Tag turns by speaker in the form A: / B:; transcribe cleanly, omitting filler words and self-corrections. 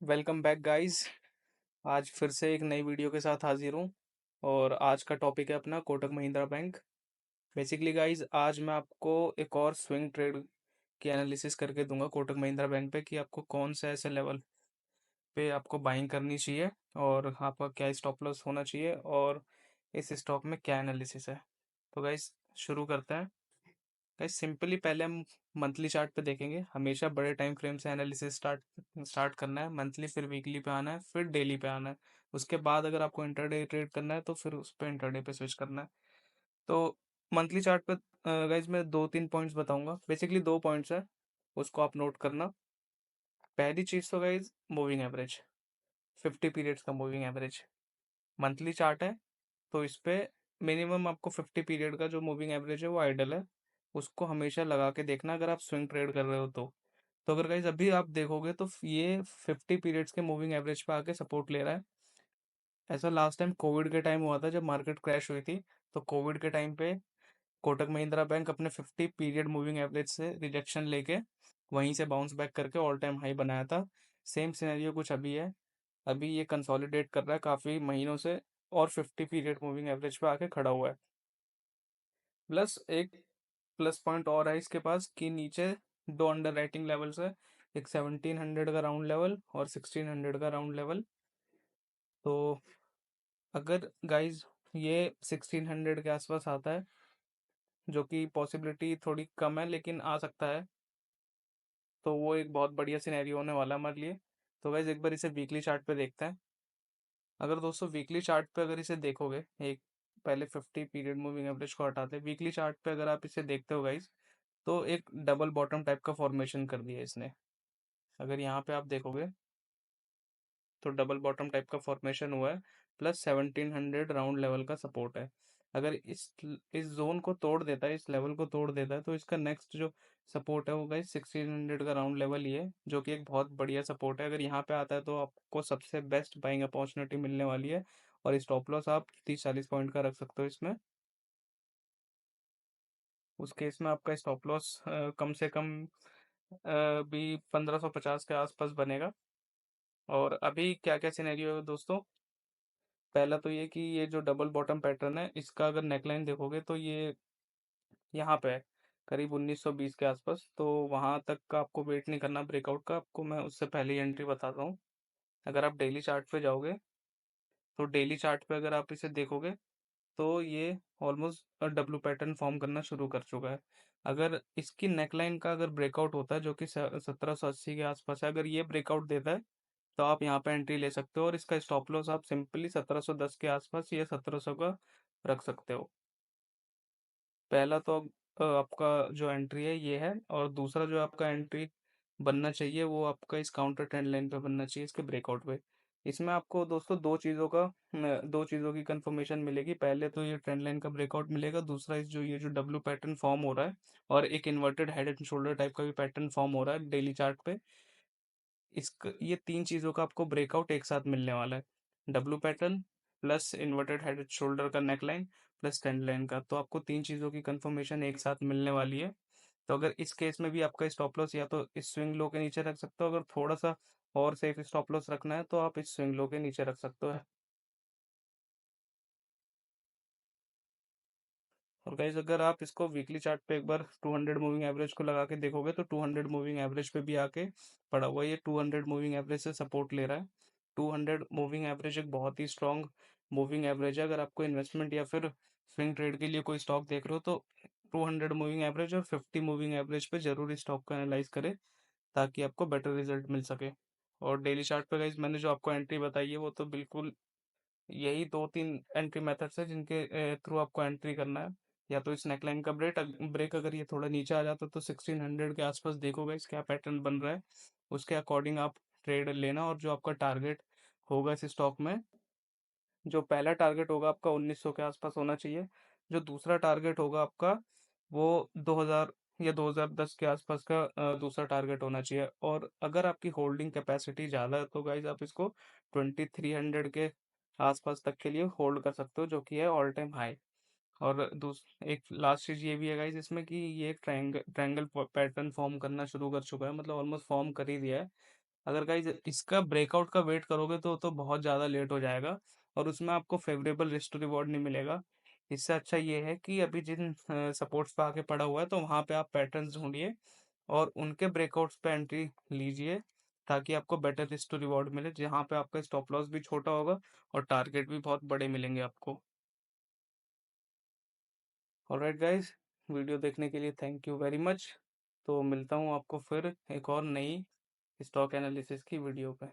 A: Welcome back guys. आज फिर से एक नई वीडियो के साथ हाजिर हूँ। और आज का टॉपिक है अपना Kotak Mahindra bank. Basically guys आज मैं आपको एक और स्विंग ट्रेड की एनालिसिस करके दूंगा कोटक महिंद्रा बैंक पे कि आपको कौन सा ऐसे लेवल पे आपको बाइंग करनी चाहिए और आपका क्या स्टॉप लॉस होना चाहिए और इस स्टॉक में क्या एनालिसिस है। तो गाइस शुरू करते हैं। गाइस सिंपली पहले हम मंथली चार्ट पे देखेंगे। हमेशा बड़े टाइम फ्रेम से एनालिसिस स्टार्ट स्टार्ट करना है। मंथली फिर वीकली पे आना है फिर डेली पे आना है। उसके बाद अगर आपको इंटरडे ट्रेड करना है तो फिर उस पे इंटरडे पे स्विच करना है। तो मंथली चार्ट पे गाइस मैं दो तीन पॉइंट्स बताऊंगा। बेसिकली दो पॉइंट्स है, उसको आप नोट करना। पहली चीज तो गाइस मूविंग एवरेज, 50 पीरियड्स का मूविंग एवरेज। मंथली चार्ट है तो इस पे मिनिमम आपको 50 पीरियड का जो मूविंग एवरेज है वो आइडल है, उसको हमेशा लगा के देखना अगर आप स्विंग ट्रेड कर रहे हो तो अगर गाइज अभी आप देखोगे तो ये 50 पीरियड्स के मूविंग एवरेज पे आके सपोर्ट ले रहा है। ऐसा लास्ट टाइम कोविड के टाइम हुआ था जब मार्केट क्रैश हुई थी। तो कोविड के टाइम पे कोटक महिंद्रा बैंक अपने 50 पीरियड मूविंग एवरेज से रिजेक्शन लेके वहीं से बाउंस बैक करके ऑल टाइम हाई बनाया था। सेम सिनेरियो कुछ अभी है। अभी ये कंसोलिडेट कर रहा है काफी महीनों से और 50 पीरियड मूविंग एवरेज पे आके खड़ा हुआ है। प्लस एक प्लस पॉइंट और है इसके पास कि नीचे दो अंडर राइटिंग लेवल्स है। एक 1700 का राउंड लेवल और 1600 का राउंड लेवल। तो अगर गाइज ये 1600 के आसपास आता है, जो कि पॉसिबिलिटी थोड़ी कम है लेकिन आ सकता है, तो वो एक बहुत बढ़िया सिनेरियो होने वाला है हमारे लिए। तो गाइज एक बार इसे वीकली चार्ट पे देखते हैं। अगर दोस्तों वीकली चार्ट पे अगर इसे देखोगे, एक पहले 50 पीरियड मूविंग एवरेज को हटाते वीकली चार्ट पे अगर आप इसे देखते हो गाइज, तो एक डबल बॉटम टाइप का फॉर्मेशन कर दिया है इसने। अगर यहाँ पे आप देखोगे तो डबल बॉटम टाइप का फॉर्मेशन हुआ है। प्लस 1700 राउंड लेवल का सपोर्ट है। अगर इस जोन को तोड़ देता है, इस लेवल को तोड़ देता है, तो इसका नेक्स्ट जो सपोर्ट है वो गाइस 1600 का राउंड लेवल ही है, जो कि एक बहुत बढ़िया सपोर्ट है। अगर यहाँ पे आता है तो आपको सबसे बेस्ट बाइंग अपॉर्चुनिटी मिलने वाली है। और स्टॉप लॉस आप 30-40 पॉइंट का रख सकते हो इसमें। उस केस में आपका स्टॉप लॉस कम से कम भी 1550 के आसपास बनेगा। और अभी क्या क्या सिनेरियो है दोस्तों। पहला तो ये कि ये जो डबल बॉटम पैटर्न है इसका अगर नेकलाइन देखोगे तो ये यहाँ पे है, करीब 1920 के आसपास। तो वहां तक का आपको वेट नहीं करना ब्रेकआउट का, आपको मैं उससे पहले ही एंट्री बताता हूँ। अगर आप डेली चार्ट पे जाओगे तो डेली चार्ट पे अगर आप इसे देखोगे तो ये ऑलमोस्ट डब्लू पैटर्न फॉर्म करना शुरू कर चुका है। अगर इसकी नेकलाइन का अगर ब्रेकआउट होता है जो कि 1780 के आसपास है, अगर ये ब्रेकआउट देता है तो आप यहाँ पे एंट्री ले सकते हो और इसका स्टॉप लॉस आप सिंपली 1710 के आसपास या 1700 का रख सकते हो। पहला तो आपका जो एंट्री है ये है। और दूसरा जो आपका एंट्री बनना चाहिए वो आपका इस काउंटर ट्रेंड लाइन पे बनना चाहिए, इसके ब्रेकआउट पे। इसमें आपको दोस्तों दो चीज़ों की कंफर्मेशन मिलेगी। पहले तो ये ट्रेंड लाइन का ब्रेकआउट मिलेगा, दूसरा इस जो ये जो डब्ल्यू पैटर्न फॉर्म हो रहा है और एक inverted head and shoulder type का भी पैटर्न फॉर्म हो रहा है डेली चार्ट पे। ये तीन चीज़ों का आपको ब्रेकआउट एक साथ मिलने वाला है। W pattern plus inverted head and shoulder का नेकलाइन प्लस ट्रेंड लाइन का, तो आपको तीन चीज़ों की कंफर्मेशन एक साथ मिलने वाली है। तो अगर इस केस में भी आपका स्टॉप लॉस या तो इस स्विंग लो के नीचे रख सकते हो, अगर थोड़ा सा और सेफ स्टॉप लॉस रखना है तो आप इस स्विंग लो के नीचे रख सकते हो। और गाइज अगर आप इसको वीकली चार्ट पे एक बार 200 मूविंग एवरेज को लगा के देखोगे तो 200 मूविंग एवरेज पे भी आके पड़ा हुआ है। ये 200 मूविंग एवरेज से सपोर्ट ले रहा है। 200 मूविंग एवरेज एक बहुत ही स्ट्रॉन्ग मूविंग एवरेज है। अगर आपको इन्वेस्टमेंट या फिर स्विंग ट्रेड के लिए कोई स्टॉक देख रहे हो तो 200 मूविंग एवरेज और 50 मूविंग एवरेज पे जरूर इस स्टॉक को एनालाइज करें ताकि आपको बेटर रिजल्ट मिल सके। और डेली चार्ट पे गाइज मैंने जो आपको एंट्री बताई है वो तो बिल्कुल यही दो तीन एंट्री मेथड्स है जिनके थ्रू आपको एंट्री करना है। या तो इस नेकलाइन का ब्रेक अगर ये थोड़ा नीचे आ जाता तो 1600 के आसपास देखोगे इस क्या पैटर्न बन रहा है, उसके अकॉर्डिंग आप ट्रेड लेना। और जो आपका टारगेट होगा इस स्टॉक में, जो पहला टारगेट होगा आपका 1900 के आसपास होना चाहिए। जो दूसरा टारगेट होगा आपका वो 2000 या 2010 के आसपास का दूसरा टारगेट होना चाहिए। और अगर आपकी होल्डिंग कैपेसिटी ज़्यादा है तो गाइज आप इसको 2300 के आसपास तक के लिए होल्ड कर सकते हो, जो कि है ऑल टाइम हाई। और एक लास्ट चीज ये भी है गाइज इसमें कि ये एक ट्रायंगल ट्रायंगल पैटर्न फॉर्म करना शुरू कर चुका है, मतलब ऑलमोस्ट फॉर्म कर ही दिया है। अगर गाइज इसका ब्रेकआउट का वेट करोगे तो बहुत ज़्यादा लेट हो जाएगा और उसमें आपको फेवरेबल रिस्क टू रिवॉर्ड नहीं मिलेगा। इससे अच्छा ये है कि अभी जिन सपोर्ट्स पे आके पड़ा हुआ है तो वहाँ पे आप पैटर्न्स ढूंढिए और उनके ब्रेकआउट्स पे एंट्री लीजिए, ताकि आपको बेटर रिस्क टू रिवॉर्ड मिले, जहाँ पे आपका स्टॉप लॉस भी छोटा होगा और टारगेट भी बहुत बड़े मिलेंगे आपको। ऑलराइट गाइज, वीडियो देखने के लिए थैंक यू वेरी मच। तो मिलता हूँ आपको फिर एक और नई स्टॉक एनालिसिस की वीडियो पे।